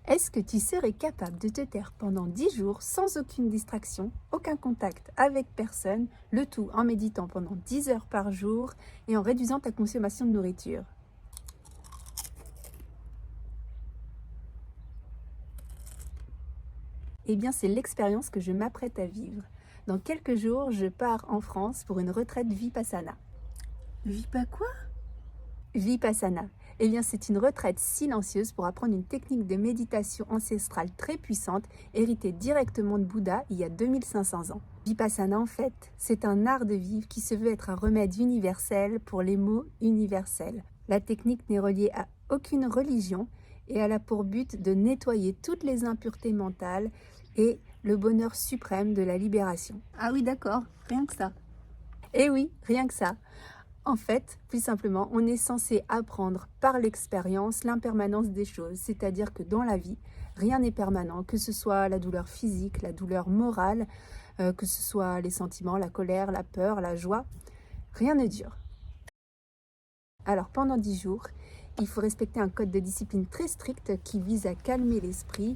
Est-ce que tu serais capable de te taire pendant 10 jours sans aucune distraction, aucun contact avec personne, le tout en méditant pendant 10 heures par jour et en réduisant ta consommation de nourriture? Eh bien, c'est l'expérience que je m'apprête à vivre. Dans quelques jours, je pars en France pour une retraite Vipassana. Quoi? Vipassana. Eh bien, c'est une retraite silencieuse pour apprendre une technique de méditation ancestrale très puissante, héritée directement de Bouddha il y a 2500 ans. Vipassana, en fait, c'est un art de vivre qui se veut être un remède universel pour les maux universels. La technique n'est reliée à aucune religion et elle a pour but de nettoyer toutes les impuretés mentales et le bonheur suprême de la libération. Ah oui, d'accord, rien que ça. Eh oui, rien que ça. En fait, plus simplement, on est censé apprendre par l'expérience l'impermanence des choses, c'est-à-dire que dans la vie, rien n'est permanent, que ce soit la douleur physique, la douleur morale, que ce soit les sentiments, la colère, la peur, la joie, rien ne dure. Alors pendant 10 jours, il faut respecter un code de discipline très strict qui vise à calmer l'esprit,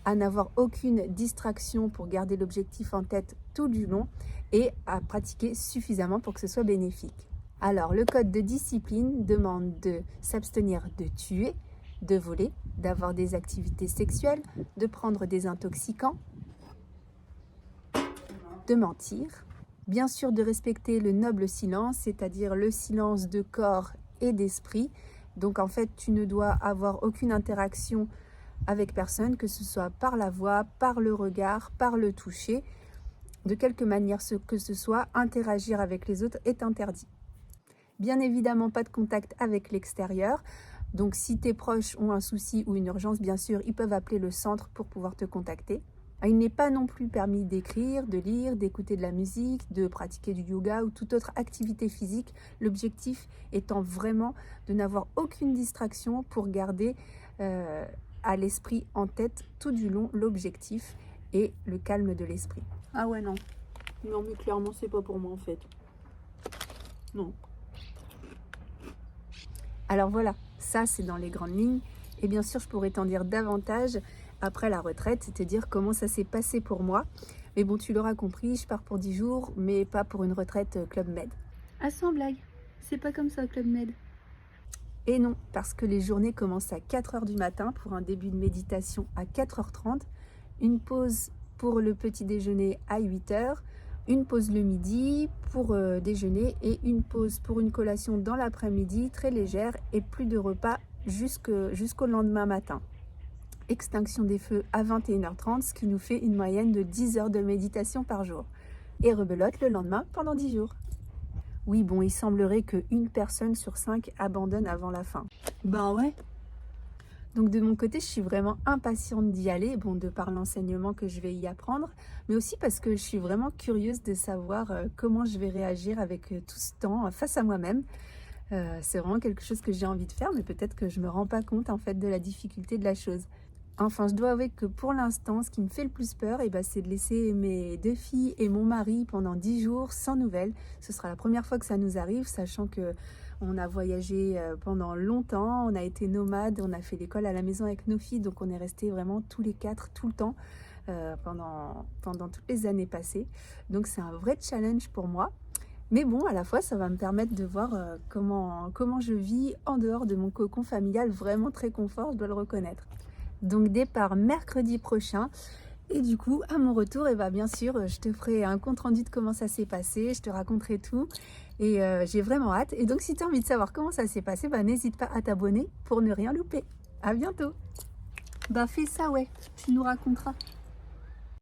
à n'avoir aucune distraction pour garder l'objectif en tête tout du long et à pratiquer suffisamment pour que ce soit bénéfique. Alors, le code de discipline demande de s'abstenir de tuer, de voler, d'avoir des activités sexuelles, de prendre des intoxicants, de mentir, bien sûr de respecter le noble silence, c'est-à-dire le silence de corps et d'esprit. Donc en fait, tu ne dois avoir aucune interaction avec personne, que ce soit par la voix, par le regard, par le toucher. De quelque manière que ce soit, interagir avec les autres est interdit. Bien évidemment, pas de contact avec l'extérieur. Donc, si tes proches ont un souci ou une urgence, bien sûr, ils peuvent appeler le centre pour pouvoir te contacter. Il n'est pas non plus permis d'écrire, de lire, d'écouter de la musique, de pratiquer du yoga ou toute autre activité physique. L'objectif étant vraiment de n'avoir aucune distraction pour garder à l'esprit en tête tout du long l'objectif et le calme de l'esprit. Ah ouais, non. Non, mais clairement, c'est pas pour moi en fait. Non. Alors voilà, ça c'est dans les grandes lignes. Et bien sûr, je pourrais t'en dire davantage après la retraite et te dire comment ça s'est passé pour moi. Mais bon, tu l'auras compris, je pars pour 10 jours, mais pas pour une retraite Club Med. Ah, sans blague. C'est pas comme ça, Club Med. Et non, parce que les journées commencent à 4 heures du matin pour un début de méditation à 4h30, une pause pour le petit déjeuner à 8h, une pause le midi pour déjeuner et une pause pour une collation dans l'après-midi très légère et plus de repas jusqu'au lendemain matin. Extinction des feux à 21h30, ce qui nous fait une moyenne de 10 heures de méditation par jour. Et rebelote le lendemain pendant 10 jours. Oui, bon, il semblerait qu'une personne sur 5 abandonne avant la fin. Ben ouais. Donc de mon côté, je suis vraiment impatiente d'y aller, bon, de par l'enseignement que je vais y apprendre, mais aussi parce que je suis vraiment curieuse de savoir comment je vais réagir avec tout ce temps face à moi-même. C'est vraiment quelque chose que j'ai envie de faire, mais peut-être que je me rends pas compte en fait de la difficulté de la chose. Enfin, je dois avouer que pour l'instant, ce qui me fait le plus peur, c'est de laisser mes 2 filles et mon mari pendant 10 jours sans nouvelles. Ce sera la première fois que ça nous arrive, sachant que on a voyagé pendant longtemps, on a été nomades, on a fait l'école à la maison avec nos filles, donc on est restés vraiment tous les 4 tout le temps pendant toutes les années passées. Donc c'est un vrai challenge pour moi. Mais bon, à la fois, ça va me permettre de voir comment je vis en dehors de mon cocon familial, vraiment très confort, je dois le reconnaître. Donc départ mercredi prochain. Et du coup, à mon retour, bien sûr, je te ferai un compte rendu de comment ça s'est passé, je te raconterai tout. Et j'ai vraiment hâte. Et donc, si tu as envie de savoir comment ça s'est passé, n'hésite pas à t'abonner pour ne rien louper. À bientôt. Bah fais ça, ouais. Tu nous raconteras.